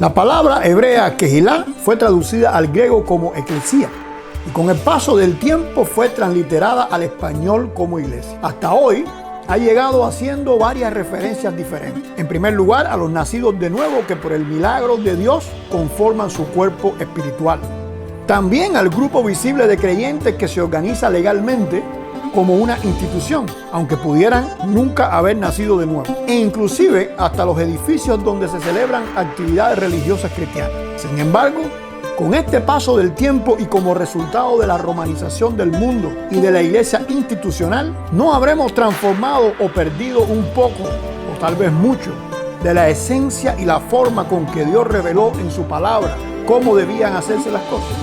La palabra hebrea Kehilá fue traducida al griego como eclesía y con el paso del tiempo fue transliterada al español como iglesia. Hasta hoy ha llegado haciendo varias referencias diferentes. En primer lugar, a los nacidos de nuevo que por el milagro de Dios conforman su cuerpo espiritual. También al grupo visible de creyentes que se organiza legalmente como una institución, aunque pudieran nunca haber nacido de nuevo. E inclusive hasta los edificios donde se celebran actividades religiosas cristianas. Sin embargo, con este paso del tiempo y como resultado de la romanización del mundo y de la iglesia institucional, no habremos transformado o perdido un poco, o tal vez mucho, de la esencia y la forma con que Dios reveló en su palabra cómo debían hacerse las cosas.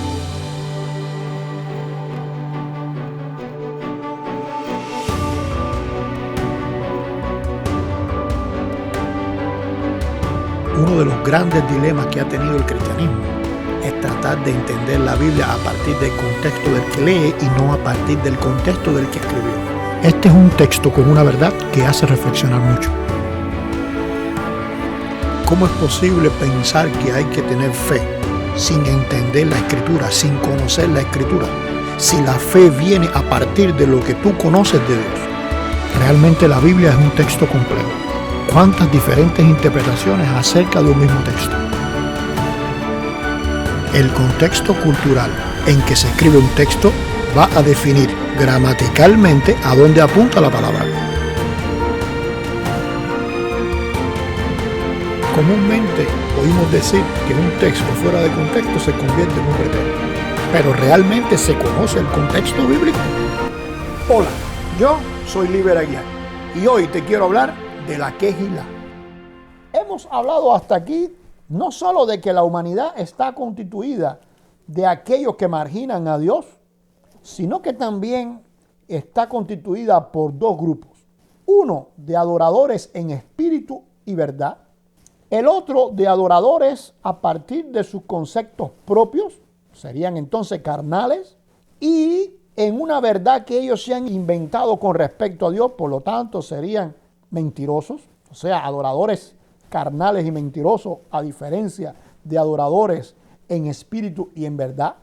Uno de los grandes dilemas que ha tenido el cristianismo es tratar de entender la Biblia a partir del contexto del que lee y no a partir del contexto del que escribió. Este es un texto con una verdad que hace reflexionar mucho. ¿Cómo es posible pensar que hay que tener fe sin entender la Escritura, sin conocer la Escritura? Si la fe viene a partir de lo que tú conoces de Dios. Realmente la Biblia es un texto complejo. ¿Cuántas diferentes interpretaciones acerca de un mismo texto? El contexto cultural en que se escribe un texto va a definir gramaticalmente a dónde apunta la palabra. Comúnmente oímos decir que un texto fuera de contexto se convierte en un pretexto. ¿Pero realmente se conoce el contexto bíblico? Hola, yo soy Líber Aguiar y hoy te quiero hablar de la Kehilá. Hemos hablado hasta aquí no solo de que la humanidad está constituida de aquellos que marginan a Dios, sino que también está constituida por dos grupos. Uno de adoradores en espíritu y verdad, el otro de adoradores a partir de sus conceptos propios, serían entonces carnales, y en una verdad que ellos se han inventado con respecto a Dios, por lo tanto serían mentirosos, o sea, adoradores carnales y mentirosos, a diferencia de adoradores en espíritu y en verdad.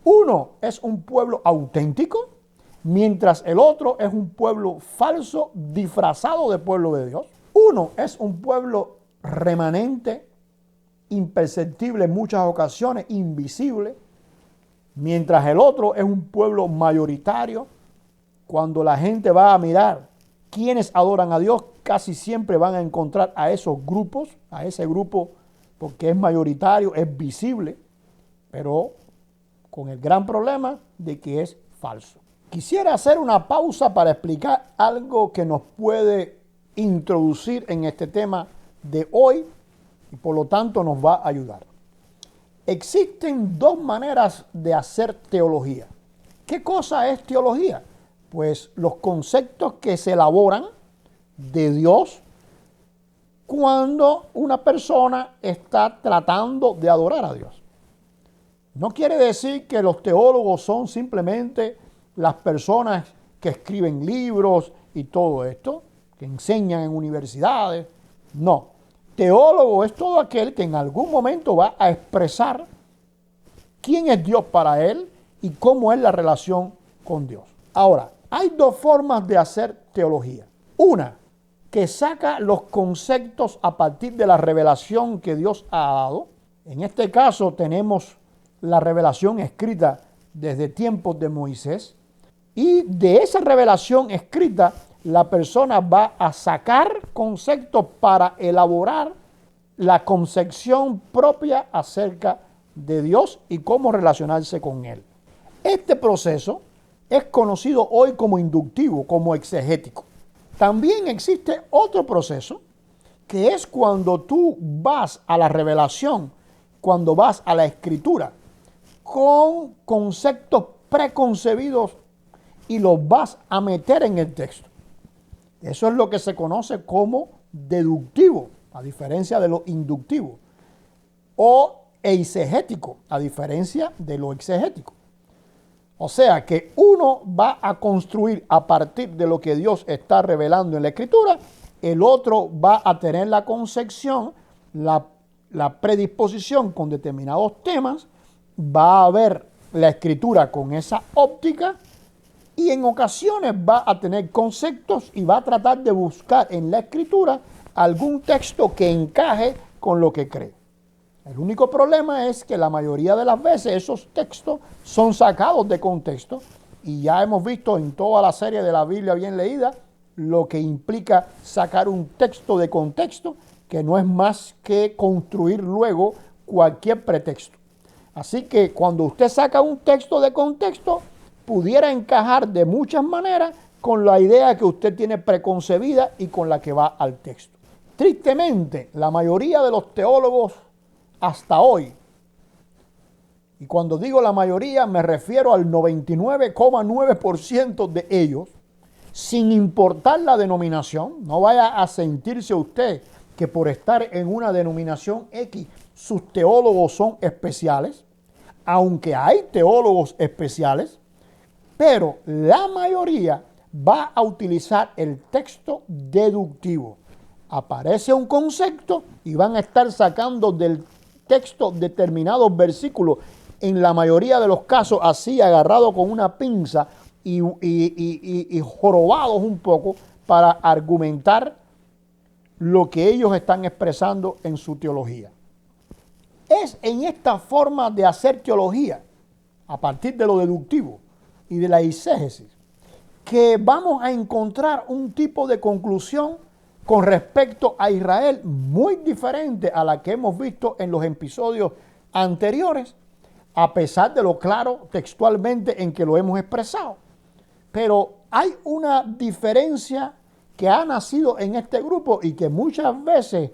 Uno es un pueblo auténtico, mientras el otro es un pueblo falso disfrazado de pueblo de Dios. Uno es un pueblo remanente, imperceptible en muchas ocasiones, invisible, mientras el otro es un pueblo mayoritario. Cuando la gente va a mirar quienes adoran a Dios, casi siempre van a encontrar a esos grupos, a ese grupo, porque es mayoritario, es visible, pero con el gran problema de que es falso. Quisiera hacer una pausa para explicar algo que nos puede introducir en este tema de hoy y por lo tanto nos va a ayudar. Existen dos maneras de hacer teología. ¿Qué cosa es teología? Pues los conceptos que se elaboran de Dios cuando una persona está tratando de adorar a Dios. No quiere decir que los teólogos son simplemente las personas que escriben libros y todo esto, que enseñan en universidades. No, teólogo es todo aquel que en algún momento va a expresar quién es Dios para él y cómo es la relación con Dios. Ahora, hay dos formas de hacer teología. Una, que saca los conceptos a partir de la revelación que Dios ha dado. En este caso tenemos la revelación escrita desde tiempos de Moisés. Y de esa revelación escrita, la persona va a sacar conceptos para elaborar la concepción propia acerca de Dios y cómo relacionarse con Él. Este proceso es conocido hoy como inductivo, como exegético. También existe otro proceso que es cuando tú vas a la revelación, cuando vas a la escritura, con conceptos preconcebidos y los vas a meter en el texto. Eso es lo que se conoce como deductivo, a diferencia de lo inductivo, o eisegético, a diferencia de lo exegético. O sea que uno va a construir a partir de lo que Dios está revelando en la Escritura, el otro va a tener la concepción, la predisposición con determinados temas, va a ver la escritura con esa óptica y en ocasiones va a tener conceptos y va a tratar de buscar en la escritura algún texto que encaje con lo que cree. El único problema es que la mayoría de las veces esos textos son sacados de contexto y ya hemos visto en toda la serie de la Biblia bien leída lo que implica sacar un texto de contexto, que no es más que construir luego cualquier pretexto. Así que cuando usted saca un texto de contexto, pudiera encajar de muchas maneras con la idea que usted tiene preconcebida y con la que va al texto. Tristemente, la mayoría de los teólogos hasta hoy, y cuando digo la mayoría me refiero al 99,9% de ellos, sin importar la denominación, no vaya a sentirse usted que por estar en una denominación X sus teólogos son especiales, aunque hay teólogos especiales, pero la mayoría va a utilizar el texto deductivo. Aparece un concepto y van a estar sacando del texto determinados versículos, en la mayoría de los casos así agarrado con una pinza y jorobados un poco para argumentar lo que ellos están expresando en su teología. Es en esta forma de hacer teología, a partir de lo deductivo y de la exégesis, que vamos a encontrar un tipo de conclusión con respecto a Israel muy diferente a la que hemos visto en los episodios anteriores, a pesar de lo claro textualmente en que lo hemos expresado. Pero hay una diferencia que ha nacido en este grupo y que muchas veces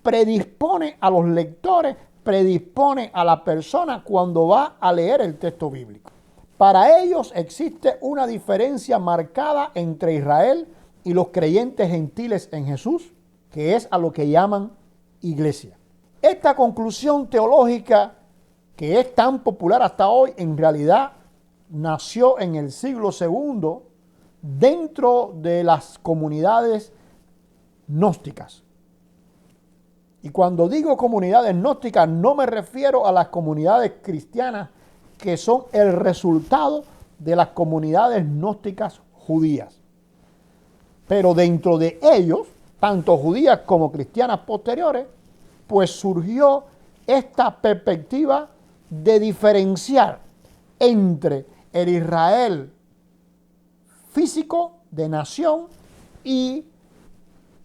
predispone a los lectores, predispone a la persona cuando va a leer el texto bíblico. Para ellos existe una diferencia marcada entre Israel y los creyentes gentiles en Jesús, que es a lo que llaman iglesia. Esta conclusión teológica, que es tan popular hasta hoy, en realidad nació en el siglo II dentro de las comunidades gnósticas. Y cuando digo comunidades gnósticas, no me refiero a las comunidades cristianas que son el resultado de las comunidades gnósticas judías. Pero dentro de ellos, tanto judías como cristianas posteriores, pues surgió esta perspectiva de diferenciar entre el Israel físico de nación y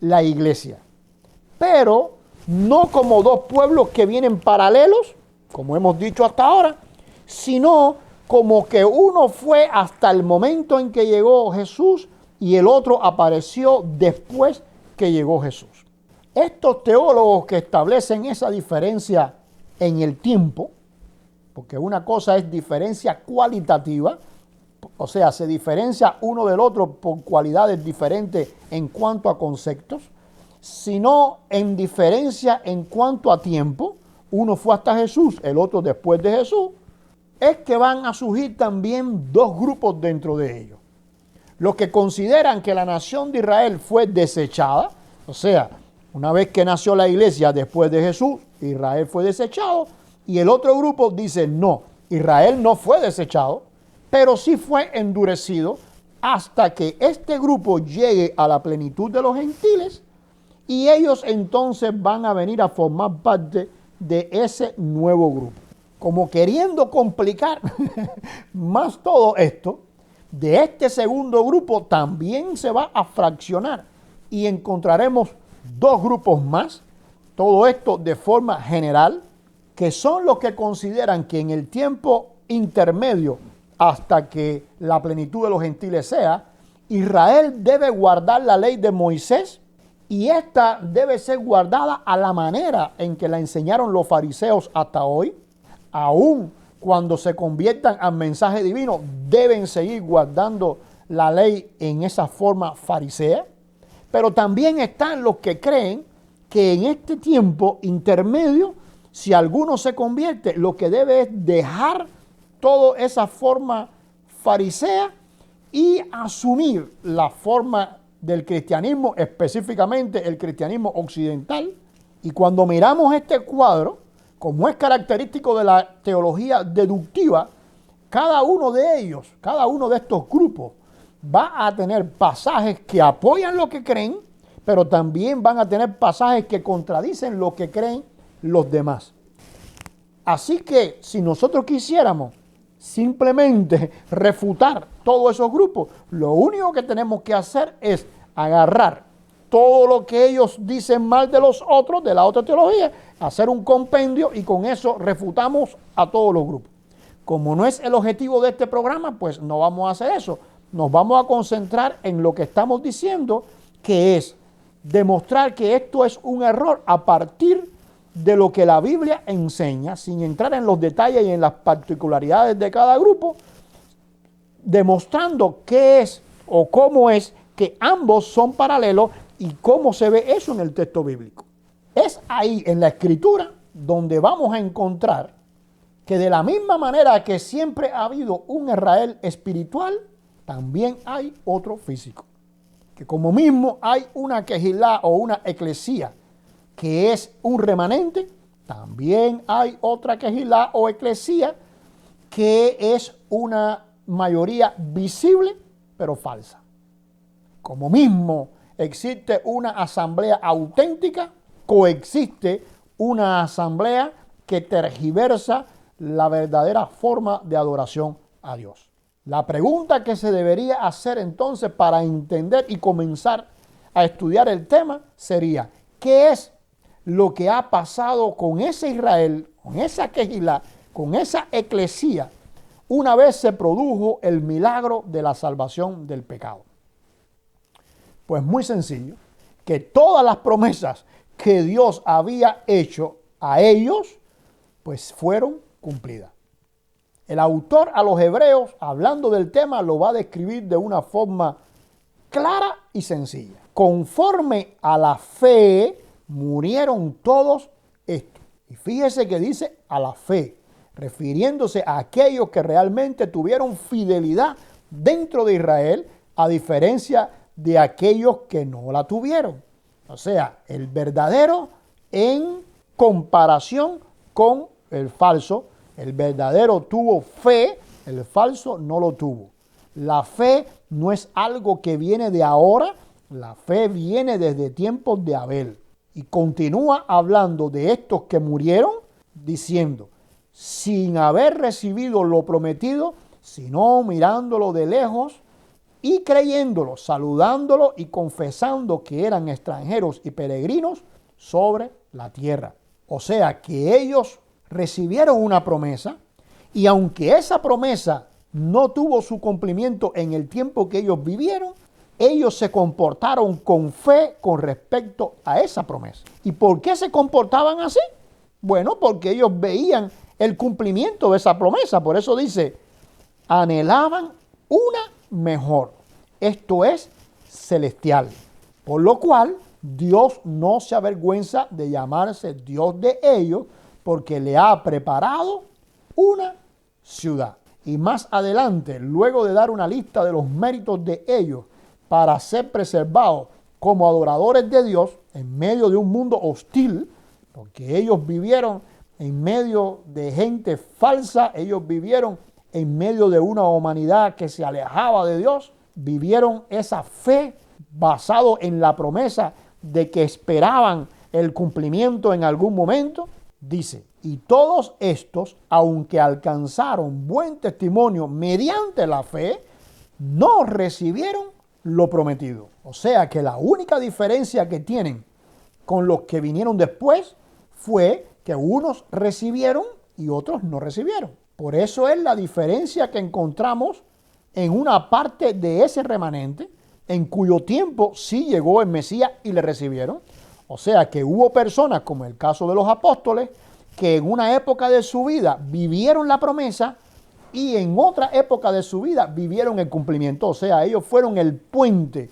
la iglesia. Pero no como dos pueblos que vienen paralelos, como hemos dicho hasta ahora, sino como que uno fue hasta el momento en que llegó Jesús y el otro apareció después que llegó Jesús. Estos teólogos que establecen esa diferencia en el tiempo, porque una cosa es diferencia cualitativa, o sea, se diferencia uno del otro por cualidades diferentes en cuanto a conceptos, sino en diferencia en cuanto a tiempo, uno fue hasta Jesús, el otro después de Jesús, es que van a surgir también dos grupos dentro de ellos. Los que consideran que la nación de Israel fue desechada, o sea, una vez que nació la iglesia después de Jesús, Israel fue desechado, y el otro grupo dice, no, Israel no fue desechado, pero sí fue endurecido hasta que este grupo llegue a la plenitud de los gentiles y ellos entonces van a venir a formar parte de ese nuevo grupo. Como queriendo complicar más todo esto, de este segundo grupo también se va a fraccionar y encontraremos dos grupos más, todo esto de forma general, que son los que consideran que en el tiempo intermedio hasta que la plenitud de los gentiles sea, Israel debe guardar la ley de Moisés y esta debe ser guardada a la manera en que la enseñaron los fariseos hasta hoy. Aún cuando se conviertan al mensaje divino, deben seguir guardando la ley en esa forma farisea. Pero también están los que creen que en este tiempo intermedio, si alguno se convierte, lo que debe es dejar toda esa forma farisea y asumir la forma del cristianismo, específicamente el cristianismo occidental, Y cuando miramos este cuadro, como es característico de la teología deductiva, cada uno de ellos, cada uno de estos grupos, va a tener pasajes que apoyan lo que creen, pero también van a tener pasajes que contradicen lo que creen los demás. Así que si nosotros quisiéramos simplemente refutar todos esos grupos, lo único que tenemos que hacer es agarrar todo lo que ellos dicen mal de los otros, de la otra teología, hacer un compendio y con eso refutamos a todos los grupos. Como no es el objetivo de este programa, pues no vamos a hacer eso. Nos vamos a concentrar en lo que estamos diciendo, que es demostrar que esto es un error a partir de lo que la Biblia enseña, sin entrar en los detalles y en las particularidades de cada grupo, demostrando qué es o cómo es que ambos son paralelos y cómo se ve eso en el texto bíblico. Es ahí en la Escritura donde vamos a encontrar que de la misma manera que siempre ha habido un Israel espiritual, también hay otro físico. Que como mismo hay una quejilá o una eclesía que es un remanente, también hay otra quejilá o eclesía que es una mayoría visible pero falsa. Como mismo existe una asamblea auténtica, coexiste una asamblea que tergiversa la verdadera forma de adoración a Dios. La pregunta que se debería hacer entonces para entender y comenzar a estudiar el tema sería: ¿qué es lo que ha pasado con ese Israel, con esa quejilá, con esa eclesía, una vez se produjo el milagro de la salvación del pecado? Pues muy sencillo, que todas las promesas que Dios había hecho a ellos, pues fueron cumplidas. El autor a los hebreos, hablando del tema, lo va a describir de una forma clara y sencilla. Conforme a la fe, murieron todos estos. Y fíjese que dice a la fe, refiriéndose a aquellos que realmente tuvieron fidelidad dentro de Israel, a diferencia de aquellos que no la tuvieron. O sea, el verdadero en comparación con el falso. El verdadero tuvo fe, el falso no lo tuvo. La fe no es algo que viene de ahora, la fe viene desde tiempos de Abel. Y continúa hablando de estos que murieron, diciendo, sin haber recibido lo prometido, sino mirándolo de lejos y creyéndolo, saludándolo y confesando que eran extranjeros y peregrinos sobre la tierra. O sea que ellos recibieron una promesa y aunque esa promesa no tuvo su cumplimiento en el tiempo que ellos vivieron, ellos se comportaron con fe con respecto a esa promesa. ¿Y por qué se comportaban así? Bueno, porque ellos veían el cumplimiento de esa promesa. Por eso dice, anhelaban una mejor. Esto es celestial. Por lo cual, Dios no se avergüenza de llamarse Dios de ellos, porque le ha preparado una ciudad. Y más adelante, luego de dar una lista de los méritos de ellos para ser preservados como adoradores de Dios en medio de un mundo hostil, porque ellos vivieron en medio de gente falsa, ellos vivieron en medio de una humanidad que se alejaba de Dios, vivieron esa fe basado en la promesa de que esperaban el cumplimiento en algún momento. Dice, y todos estos, aunque alcanzaron buen testimonio mediante la fe, no recibieron lo prometido. O sea que la única diferencia que tienen con los que vinieron después fue que unos recibieron y otros no recibieron. Por eso es la diferencia que encontramos en una parte de ese remanente, en cuyo tiempo sí llegó el Mesías y le recibieron. O sea que hubo personas, como el caso de los apóstoles, que en una época de su vida vivieron la promesa y en otra época de su vida vivieron el cumplimiento. O sea, ellos fueron el puente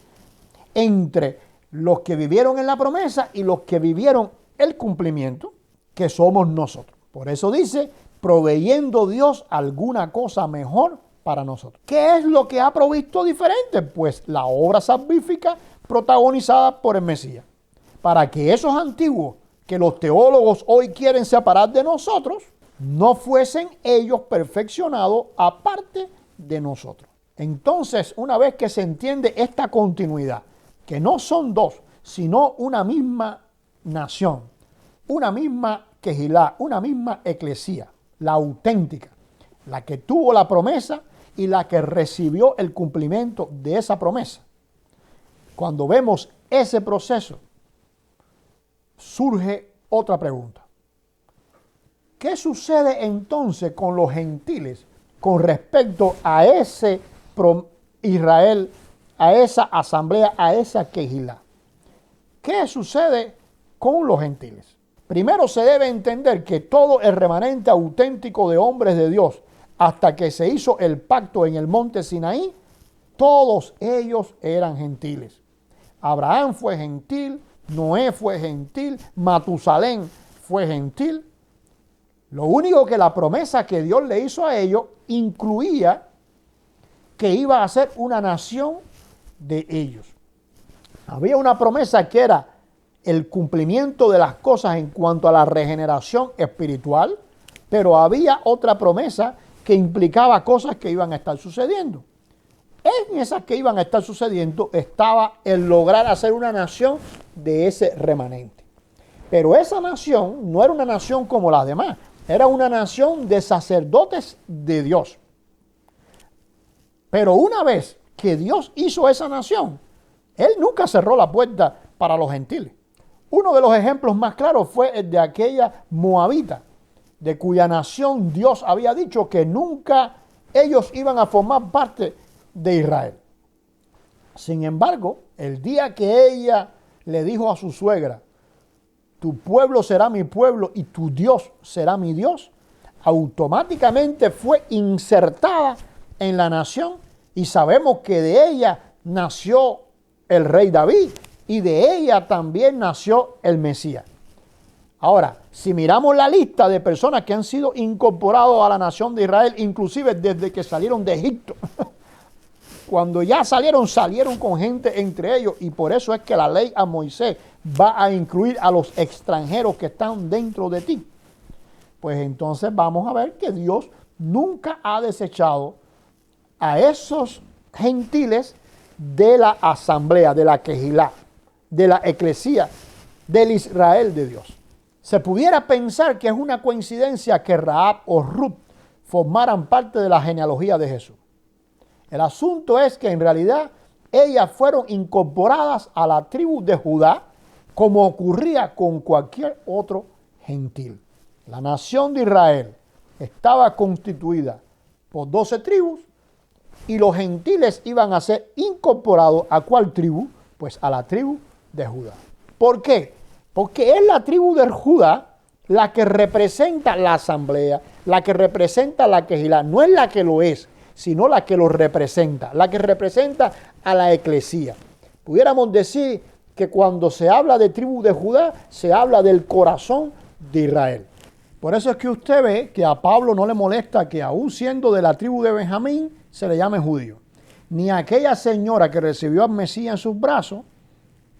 entre los que vivieron en la promesa y los que vivieron el cumplimiento, que somos nosotros. Por eso dice, proveyendo Dios alguna cosa mejor para nosotros. ¿Qué es lo que ha provisto diferente? Pues la obra salvífica protagonizada por el Mesías. Para que esos antiguos que los teólogos hoy quieren separar de nosotros, no fuesen ellos perfeccionados aparte de nosotros. Entonces, una vez que se entiende esta continuidad, que no son dos, sino una misma nación, una misma quejilá, una misma eclesía, la auténtica, la que tuvo la promesa y la que recibió el cumplimiento de esa promesa. Cuando vemos ese proceso, surge otra pregunta. ¿Qué sucede entonces con los gentiles con respecto a ese Israel, a esa asamblea, a esa quejilá? ¿Qué sucede con los gentiles? Primero se debe entender que todo el remanente auténtico de hombres de Dios, hasta que se hizo el pacto en el monte Sinaí, todos ellos eran gentiles. Abraham fue gentil, Noé fue gentil, Matusalén fue gentil. Lo único que la promesa que Dios le hizo a ellos incluía que iba a ser una nación de ellos. Había una promesa que era el cumplimiento de las cosas en cuanto a la regeneración espiritual, pero había otra promesa que implicaba cosas que iban a estar sucediendo. En esas que iban a estar sucediendo estaba el lograr hacer una nación de ese remanente. Pero esa nación no era una nación como las demás, era una nación de sacerdotes de Dios. Pero una vez que Dios hizo esa nación, Él nunca cerró la puerta para los gentiles. Uno de los ejemplos más claros fue el de aquella moabita, de cuya nación Dios había dicho que nunca ellos iban a formar parte de Israel. Sin embargo, el día que ella le dijo a su suegra, tu pueblo será mi pueblo y tu Dios será mi Dios, automáticamente fue insertada en la nación y sabemos que de ella nació el rey David y de ella también nació el Mesías. Ahora, si miramos la lista de personas que han sido incorporados a la nación de Israel, inclusive desde que salieron de Egipto, cuando ya salieron con gente entre ellos, y por eso es que la ley a Moisés va a incluir a los extranjeros que están dentro de ti. Pues entonces vamos a ver que Dios nunca ha desechado a esos gentiles de la asamblea, de la quejilá, de la eclesía, del Israel de Dios. Se pudiera pensar que es una coincidencia que Rahab o Ruth formaran parte de la genealogía de Jesús. El asunto es que en realidad ellas fueron incorporadas a la tribu de Judá como ocurría con cualquier otro gentil. La nación de Israel estaba constituida por 12 tribus y los gentiles iban a ser incorporados ¿a cuál tribu? Pues a la tribu de Judá. ¿Por qué? Porque es la tribu de Judá la que representa la asamblea, la que representa la quejilá, no es la que lo es, sino la que lo representa, la que representa a la eclesía. Pudiéramos decir que cuando se habla de tribu de Judá, se habla del corazón de Israel. Por eso es que usted ve que a Pablo no le molesta que aún siendo de la tribu de Benjamín, se le llame judío. Ni a aquella señora que recibió al Mesías en sus brazos,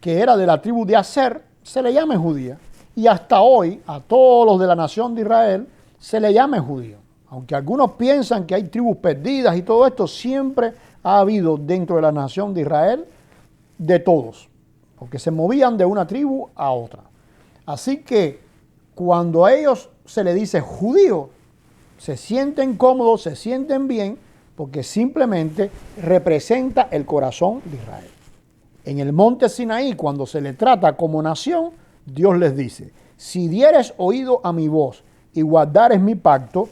que era de la tribu de Aser, se le llame judía. Y hasta hoy, a todos los de la nación de Israel, se le llame judío. Aunque algunos piensan que hay tribus perdidas y todo esto, siempre ha habido dentro de la nación de Israel de todos, porque se movían de una tribu a otra. Así que cuando a ellos se les dice judíos, se sienten cómodos, se sienten bien, porque simplemente representa el corazón de Israel. En el monte Sinaí, cuando se le trata como nación, Dios les dice, si dieres oído a mi voz y guardares mi pacto,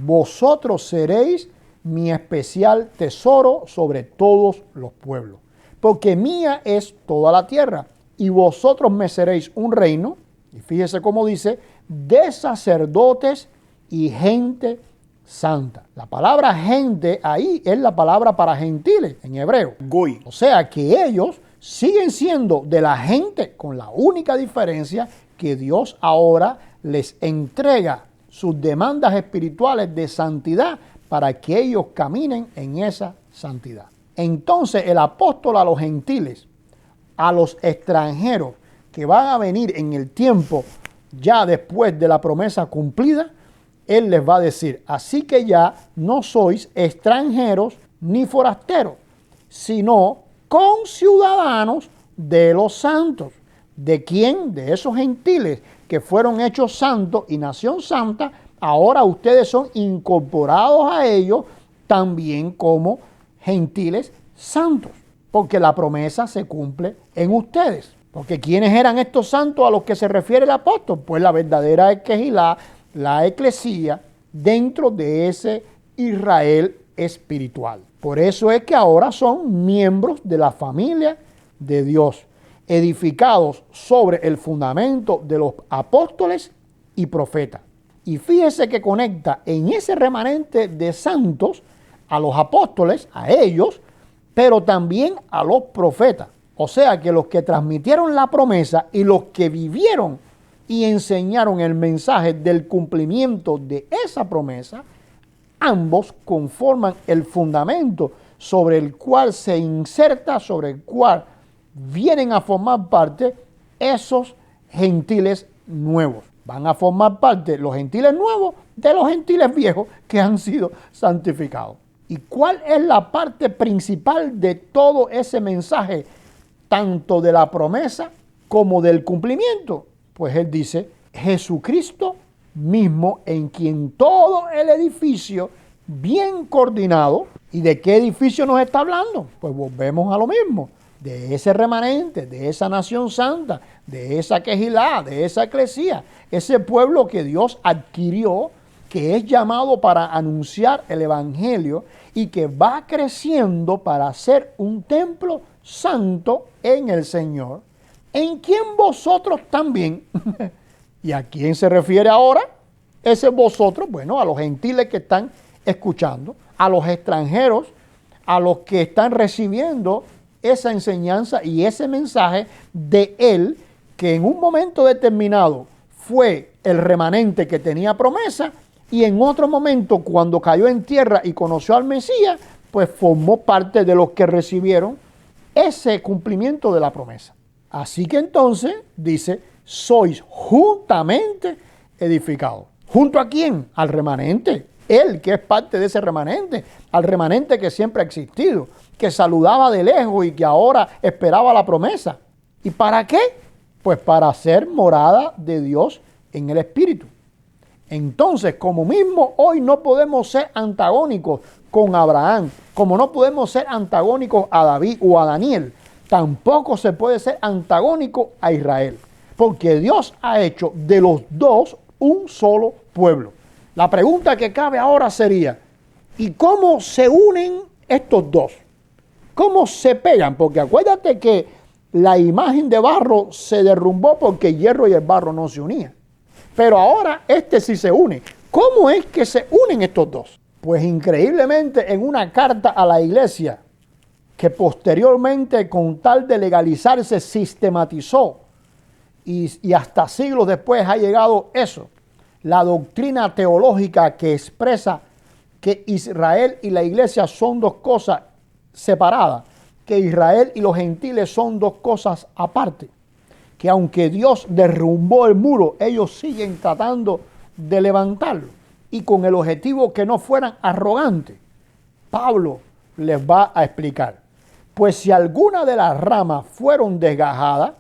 vosotros seréis mi especial tesoro sobre todos los pueblos, porque mía es toda la tierra, y vosotros me seréis un reino, y fíjese cómo dice, de sacerdotes y gente santa. La palabra gente ahí es la palabra para gentiles en hebreo, goy. O sea que ellos siguen siendo de la gente, con la única diferencia que Dios ahora les entrega sus demandas espirituales de santidad para que ellos caminen en esa santidad. Entonces el apóstol a los gentiles, a los extranjeros que van a venir en el tiempo ya después de la promesa cumplida, Él les va a decir, así que ya no sois extranjeros ni forasteros, sino conciudadanos de los santos. ¿De quién? De esos gentiles que fueron hechos santos y nación santa. Ahora ustedes son incorporados a ellos también como gentiles santos, porque la promesa se cumple en ustedes. Porque ¿quiénes eran estos santos a los que se refiere el apóstol? Pues la verdadera Esquejilá, la eclesía, dentro de ese Israel espiritual. Por eso es que ahora son miembros de la familia de Dios, edificados sobre el fundamento de los apóstoles y profetas. Y fíjese que conecta en ese remanente de santos a los apóstoles, a ellos, pero también a los profetas. O sea que los que transmitieron la promesa y los que vivieron y enseñaron el mensaje del cumplimiento de esa promesa, ambos conforman el fundamento sobre el cual se inserta, sobre el cual vienen a formar parte esos gentiles nuevos. Van a formar parte los gentiles nuevos de los gentiles viejos que han sido santificados. ¿Y cuál es la parte principal de todo ese mensaje, tanto de la promesa como del cumplimiento? Pues él dice, Jesucristo mismo, en quien todo el edificio bien coordinado. ¿Y de qué edificio nos está hablando? Pues volvemos a lo mismo, de ese remanente, de esa nación santa, de esa Quejilá, de esa eclesía, ese pueblo que Dios adquirió, que es llamado para anunciar el evangelio y que va creciendo para ser un templo santo en el Señor, en quien vosotros también, ¿y a quién se refiere ahora? Ese vosotros, bueno, a los gentiles que están escuchando, a los extranjeros, a los que están recibiendo esa enseñanza y ese mensaje de Él, que en un momento determinado fue el remanente que tenía promesa, y en otro momento, cuando cayó en tierra y conoció al Mesías, pues formó parte de los que recibieron ese cumplimiento de la promesa. Así que entonces, dice, sois juntamente edificados. ¿Junto a quién? Al remanente. Él, que es parte de ese remanente, al remanente que siempre ha existido, que saludaba de lejos y que ahora esperaba la promesa. ¿Y para qué? Pues para ser morada de Dios en el Espíritu. Entonces, como mismo hoy no podemos ser antagónicos con Abraham, como no podemos ser antagónicos a David o a Daniel, tampoco se puede ser antagónico a Israel, porque Dios ha hecho de los dos un solo pueblo. La pregunta que cabe ahora sería, ¿y cómo se unen estos dos? ¿Cómo se pegan? Porque acuérdate que la imagen de barro se derrumbó porque el hierro y el barro no se unían. Pero ahora este sí se une. ¿Cómo es que se unen estos dos? Pues increíblemente en una carta a la iglesia que posteriormente, con tal de legalizarse, sistematizó y hasta siglos después ha llegado eso. La doctrina teológica que expresa que Israel y la iglesia son dos cosas separadas, que Israel y los gentiles son dos cosas aparte, que aunque Dios derrumbó el muro, ellos siguen tratando de levantarlo y con el objetivo que no fueran arrogantes. Pablo les va a explicar, pues si alguna de las ramas fueron desgajadas,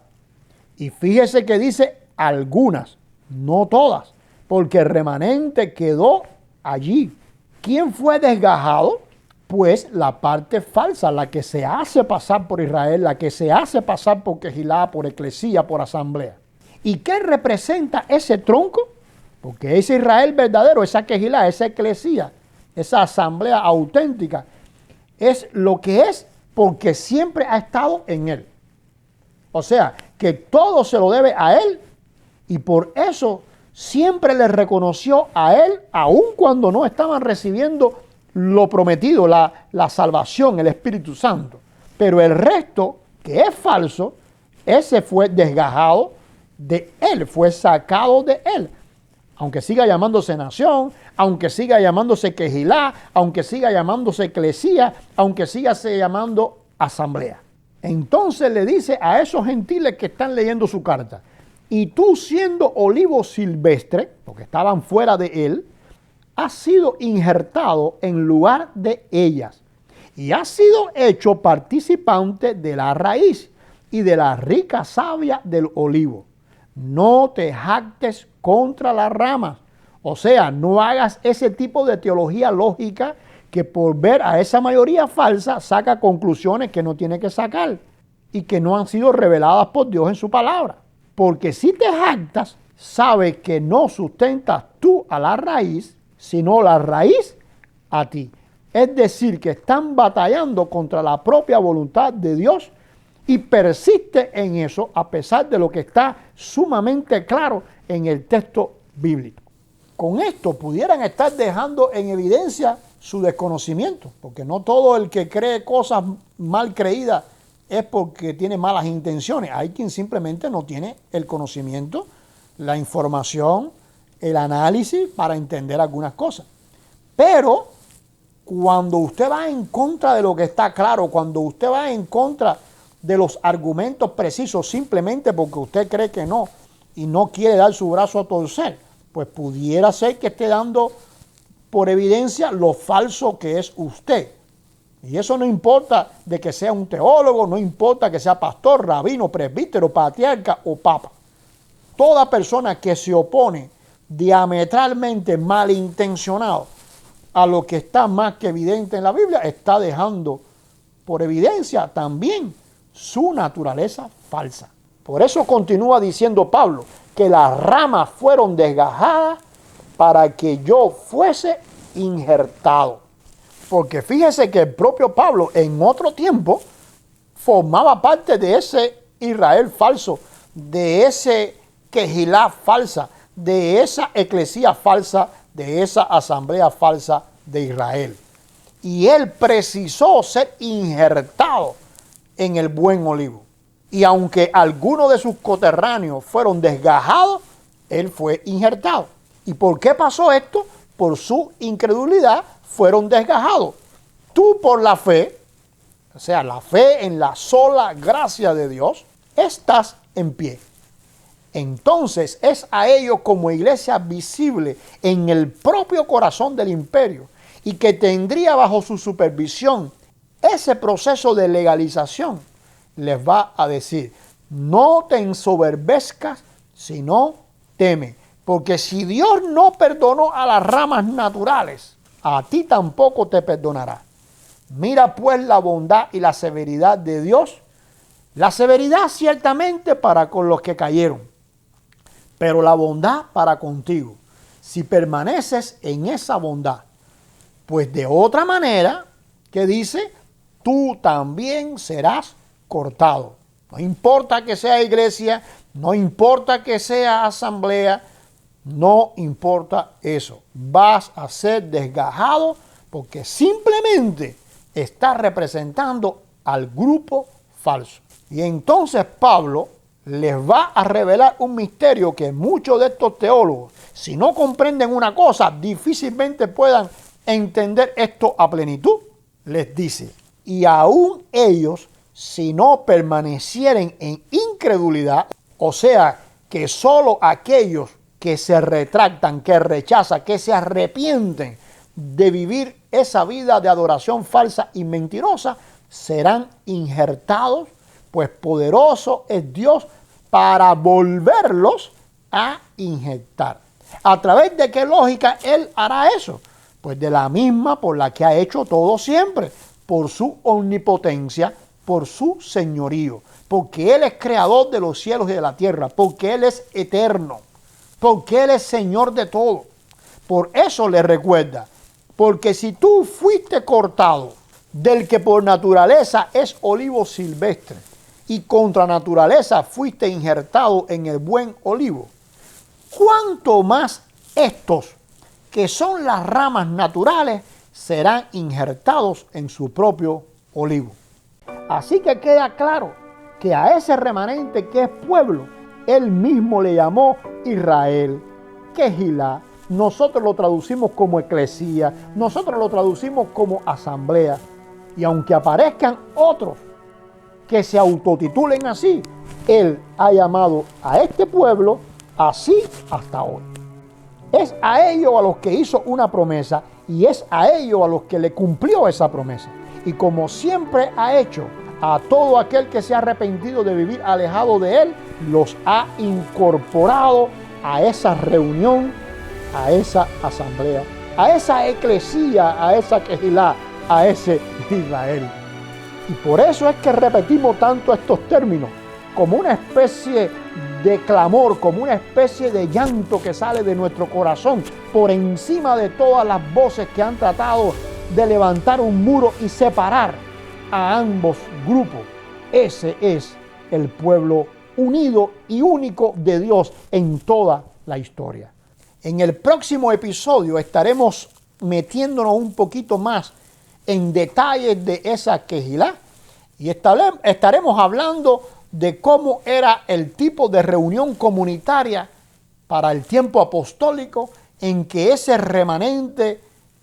y fíjese que dice algunas, no todas, porque el remanente quedó allí. ¿Quién fue desgajado? Pues la parte falsa, la que se hace pasar por Israel, la que se hace pasar por Quejilá, por eclesía, por asamblea. ¿Y qué representa ese tronco? Porque ese Israel verdadero, esa Quejilá, esa eclesía, esa asamblea auténtica, es lo que es porque siempre ha estado en Él. O sea, que todo se lo debe a Él y por eso siempre le reconoció a Él, aun cuando no estaban recibiendo lo prometido, la salvación, el Espíritu Santo. Pero el resto, que es falso, ese fue desgajado de Él, fue sacado de Él. Aunque siga llamándose nación, aunque siga llamándose Quejilá, aunque siga llamándose eclesía, aunque siga se llamando asamblea. Entonces le dice a esos gentiles que están leyendo su carta, Y tú, siendo olivo silvestre, porque estaban fuera de él, has sido injertado en lugar de ellas y has sido hecho participante de la raíz y de la rica savia del olivo. No te jactes contra las ramas. O sea, no hagas ese tipo de teología lógica que por ver a esa mayoría falsa saca conclusiones que no tiene que sacar y que no han sido reveladas por Dios en su palabra. Porque si te jactas, sabes que no sustentas tú a la raíz, sino la raíz a ti. Es decir, que están batallando contra la propia voluntad de Dios y persiste en eso a pesar de lo que está sumamente claro en el texto bíblico. Con esto pudieran estar dejando en evidencia su desconocimiento, porque no todo el que cree cosas mal creídas es porque tiene malas intenciones. Hay quien simplemente no tiene el conocimiento, la información, el análisis para entender algunas cosas. Pero cuando usted va en contra de lo que está claro, cuando usted va en contra de los argumentos precisos simplemente porque usted cree que no y no quiere dar su brazo a torcer, pues pudiera ser que esté dando por evidencia lo falso que es usted. Y eso no importa de que sea un teólogo, no importa que sea pastor, rabino, presbítero, patriarca o papa. Toda persona que se opone diametralmente malintencionado a lo que está más que evidente en la Biblia, está dejando por evidencia también su naturaleza falsa. Por eso continúa diciendo Pablo que las ramas fueron desgajadas para que yo fuese injertado. Porque fíjese que el propio Pablo en otro tiempo formaba parte de ese Israel falso, de ese Quejilá falsa, de esa eclesía falsa, de esa asamblea falsa de Israel. Y él precisó ser injertado en el buen olivo. Y aunque algunos de sus coterráneos fueron desgajados, él fue injertado. ¿Y por qué pasó esto? Por su incredulidad fueron desgajados. Tú por la fe, o sea, la fe en la sola gracia de Dios, estás en pie. Entonces es a ellos como iglesia visible en el propio corazón del imperio y que tendría bajo su supervisión ese proceso de legalización, les va a decir, no te ensoberbezcas, sino teme. Porque si Dios no perdonó a las ramas naturales, a ti tampoco te perdonará. Mira pues la bondad y la severidad de Dios. La severidad ciertamente para con los que cayeron, pero la bondad para contigo, si permaneces en esa bondad. Pues de otra manera, que dice, tú también serás cortado. No importa que sea iglesia, no importa que sea asamblea, no importa eso. Vas a ser desgajado porque simplemente estás representando al grupo falso. Y entonces Pablo les va a revelar un misterio que muchos de estos teólogos, si no comprenden una cosa, difícilmente puedan entender esto a plenitud. Les dice, y aún ellos, si no permanecieren en incredulidad, o sea, que solo aquellos que se retractan, que rechazan, que se arrepienten de vivir esa vida de adoración falsa y mentirosa, serán injertados, pues poderoso es Dios para volverlos a injertar. ¿A través de qué lógica Él hará eso? Pues de la misma por la que ha hecho todo siempre, por su omnipotencia, por su señorío, porque Él es creador de los cielos y de la tierra, porque Él es eterno, porque Él es Señor de todo. Por eso le recuerda, porque si tú fuiste cortado del que por naturaleza es olivo silvestre y contra naturaleza fuiste injertado en el buen olivo, ¿cuánto más estos, que son las ramas naturales, serán injertados en su propio olivo? Así que queda claro que a ese remanente que es pueblo, Él mismo le llamó Israel, Quejilá. Nosotros lo traducimos como eclesía, nosotros lo traducimos como asamblea. Y aunque aparezcan otros que se autotitulen así, Él ha llamado a este pueblo así hasta hoy. Es a ellos a los que hizo una promesa y es a ellos a los que le cumplió esa promesa. Y como siempre ha hecho, a todo aquel que se ha arrepentido de vivir alejado de Él, los ha incorporado a esa reunión, a esa asamblea, a esa eclesía, a esa quejilá, a ese Israel. Y por eso es que repetimos tanto estos términos, como una especie de clamor, como una especie de llanto que sale de nuestro corazón, por encima de todas las voces que han tratado de levantar un muro y separar a ambos grupos. Ese es el pueblo unido y único de Dios en toda la historia. En el próximo episodio estaremos metiéndonos un poquito más en detalles de esa quejilá y estaremos hablando de cómo era el tipo de reunión comunitaria para el tiempo apostólico en que ese remanente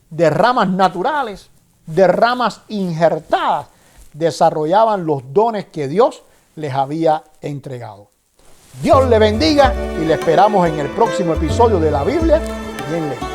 de ramas naturales, de ramas injertadas, desarrollaban los dones que Dios les había entregado. Dios le bendiga y le esperamos en el próximo episodio de la Biblia Bien Leída.